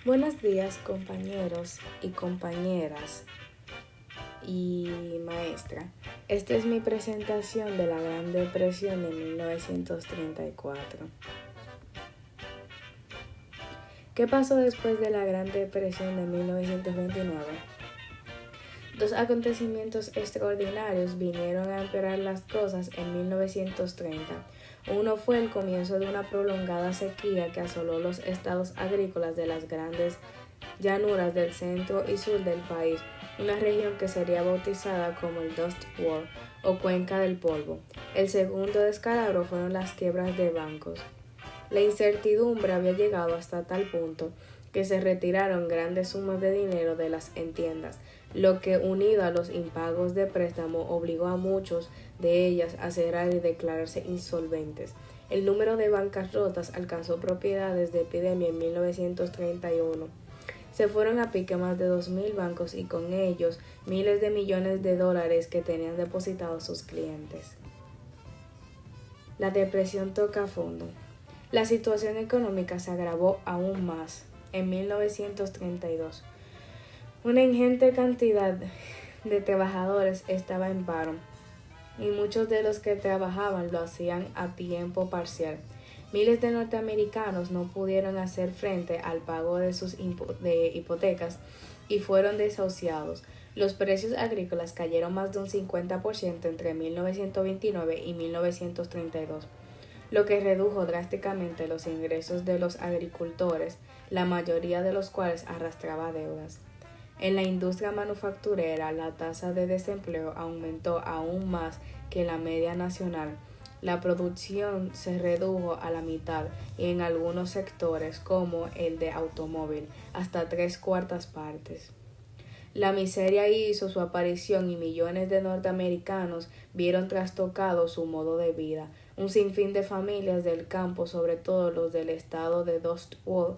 Buenos días, compañeros y compañeras y maestra. Esta es mi presentación de la Gran Depresión de 1934. ¿Qué pasó después de la Gran Depresión de 1929? Dos acontecimientos extraordinarios vinieron a empeorar las cosas en 1930. Uno fue el comienzo de una prolongada sequía que asoló los estados agrícolas de las grandes llanuras del centro y sur del país, una región que sería bautizada como el Dust Bowl o Cuenca del Polvo. El segundo descalabro fueron las quiebras de bancos. La incertidumbre había llegado hasta tal punto que se retiraron grandes sumas de dinero de las tiendas, lo que unido a los impagos de préstamo obligó a muchos de ellas a cerrar y declararse insolventes. El número de bancarrotas alcanzó propiedades de epidemia en 1931. Se fueron a pique más de 2.000 bancos y con ellos miles de millones de dólares que tenían depositados sus clientes. La depresión toca a fondo. La situación económica se agravó aún más en 1932. Una ingente cantidad de trabajadores estaba en paro y muchos de los que trabajaban lo hacían a tiempo parcial. Miles de norteamericanos no pudieron hacer frente al pago de sus hipotecas y fueron desahuciados. Los precios agrícolas cayeron más de un 50% entre 1929 y 1932, lo que redujo drásticamente los ingresos de los agricultores, la mayoría de los cuales arrastraba deudas. En la industria manufacturera, la tasa de desempleo aumentó aún más que la media nacional. La producción se redujo a la mitad y en algunos sectores, como el de automóvil, hasta 3/4 partes. La miseria hizo su aparición y millones de norteamericanos vieron trastocado su modo de vida. Un sinfín de familias del campo, sobre todo los del estado de Dust Bowl,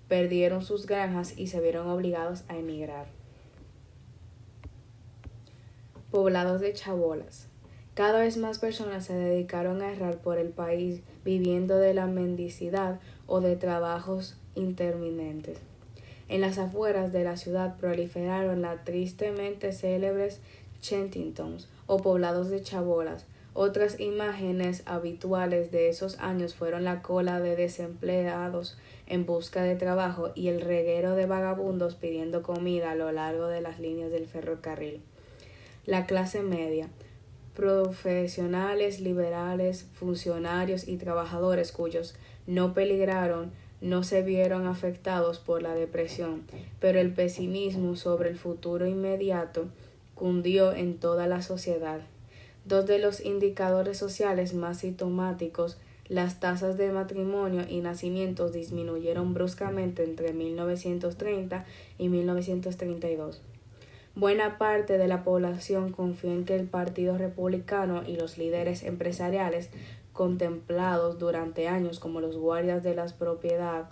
perdieron sus granjas y se vieron obligados a emigrar. Poblados de chabolas. Cada vez más personas se dedicaron a errar por el país viviendo de la mendicidad o de trabajos intermitentes. En las afueras de la ciudad proliferaron las tristemente célebres shantytowns o poblados de chabolas. Otras imágenes habituales de esos años fueron la cola de desempleados en busca de trabajo y el reguero de vagabundos pidiendo comida a lo largo de las líneas del ferrocarril. La clase media, profesionales, liberales, funcionarios y trabajadores cuyos no peligraron, no se vieron afectados por la depresión, pero el pesimismo sobre el futuro inmediato cundió en toda la sociedad. Dos de los indicadores sociales más sintomáticos, las tasas de matrimonio y nacimientos, disminuyeron bruscamente entre 1930 y 1932. Buena parte de la población confió en que el Partido Republicano y los líderes empresariales, contemplados durante años como los guardias de la propiedad,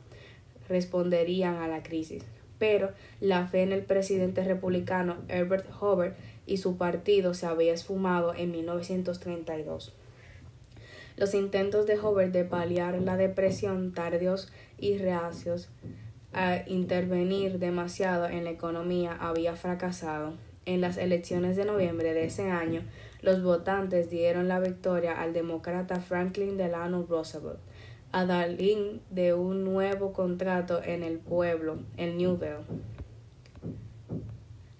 responderían a la crisis. Pero la fe en el presidente republicano Herbert Hoover y su partido se había esfumado en 1932. Los intentos de Hoover de paliar la depresión, tardíos y reacios a intervenir demasiado en la economía, había fracasado. En las elecciones de noviembre de ese año, los votantes dieron la victoria al demócrata Franklin Delano Roosevelt, adalid de un nuevo contrato en el pueblo, en Newville.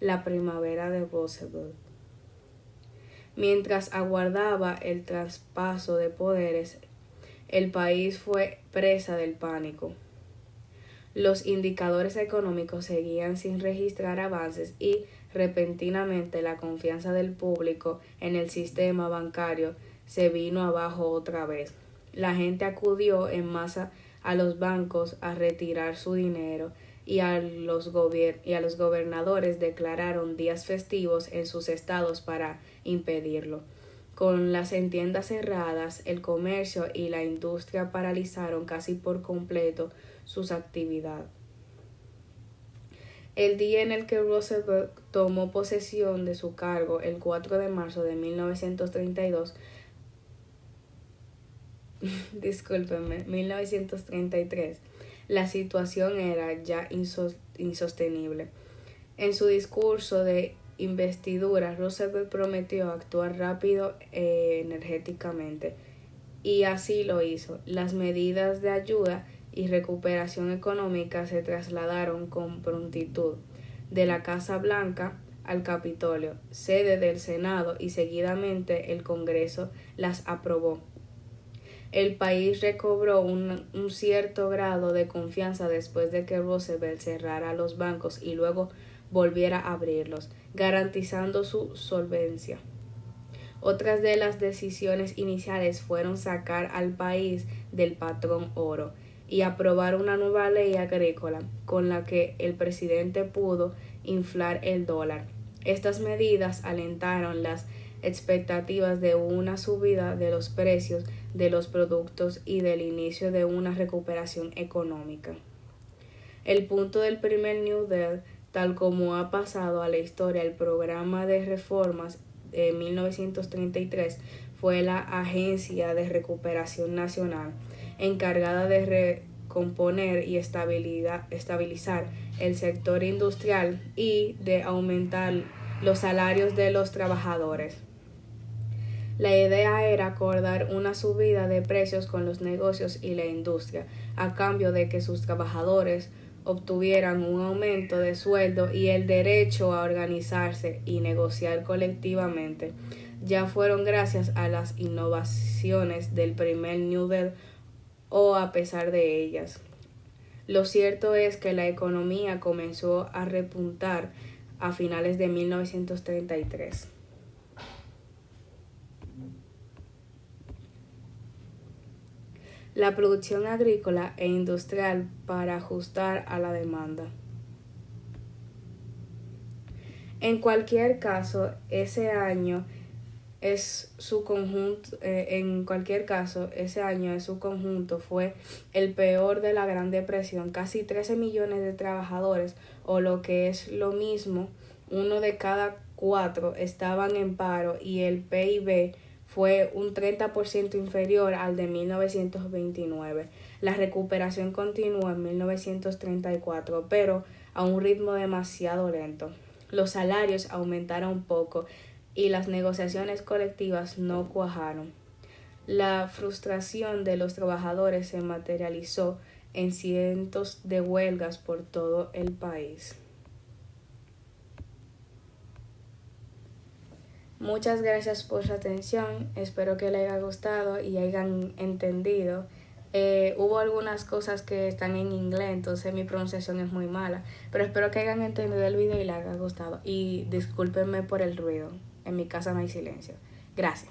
La primavera de Roosevelt. Mientras aguardaba el traspaso de poderes, el país fue presa del pánico. Los indicadores económicos seguían sin registrar avances y, repentinamente, la confianza del público en el sistema bancario se vino abajo otra vez. La gente acudió en masa a los bancos a retirar su dinero y a los gobernadores declararon días festivos en sus estados para impedirlo. Con las tiendas cerradas, el comercio y la industria paralizaron casi por completo sus actividades. El día en el que Roosevelt tomó posesión de su cargo, el 4 de marzo de 1932, 1933, la situación era ya insostenible. En su discurso de investidura, Roosevelt prometió actuar rápido energéticamente, y así lo hizo. Las medidas de ayuda y recuperación económica se trasladaron con prontitud de la Casa Blanca al Capitolio, sede del Senado, y seguidamente el Congreso las aprobó. El país recobró un cierto grado de confianza después de que Roosevelt cerrara los bancos y luego volviera a abrirlos, garantizando su solvencia. Otras de las decisiones iniciales fueron sacar al país del patrón oro y aprobar una nueva ley agrícola con la que el presidente pudo inflar el dólar. Estas medidas alentaron las expectativas de una subida de los precios de los productos y del inicio de una recuperación económica. El punto del primer New Deal, tal como ha pasado a la historia el programa de reformas de 1933, fue la Agencia de Recuperación Nacional, encargada de recomponer y estabilizar el sector industrial y de aumentar los salarios de los trabajadores. La idea era acordar una subida de precios con los negocios y la industria, a cambio de que sus trabajadores obtuvieran un aumento de sueldo y el derecho a organizarse y negociar colectivamente. Ya fueron gracias a las innovaciones del primer New Deal o a pesar de ellas. Lo cierto es que la economía comenzó a repuntar a finales de 1933. La producción agrícola e industrial para ajustar a la demanda. En cualquier caso, ese año es su conjunto fue el peor de la Gran Depresión. Casi 13 millones de trabajadores, o lo que es lo mismo, 1 de cada 4 estaban en paro, y el PIB fue un 30% inferior al de 1929. La recuperación continuó en 1934, pero a un ritmo demasiado lento. Los salarios aumentaron poco y las negociaciones colectivas no cuajaron. La frustración de los trabajadores se materializó en cientos de huelgas por todo el país. Muchas gracias por su atención, espero que les haya gustado y hayan entendido. Hubo algunas cosas que están en inglés, entonces mi pronunciación es muy mala, pero espero que hayan entendido el video y les haya gustado. Y discúlpenme por el ruido, en mi casa no hay silencio. Gracias.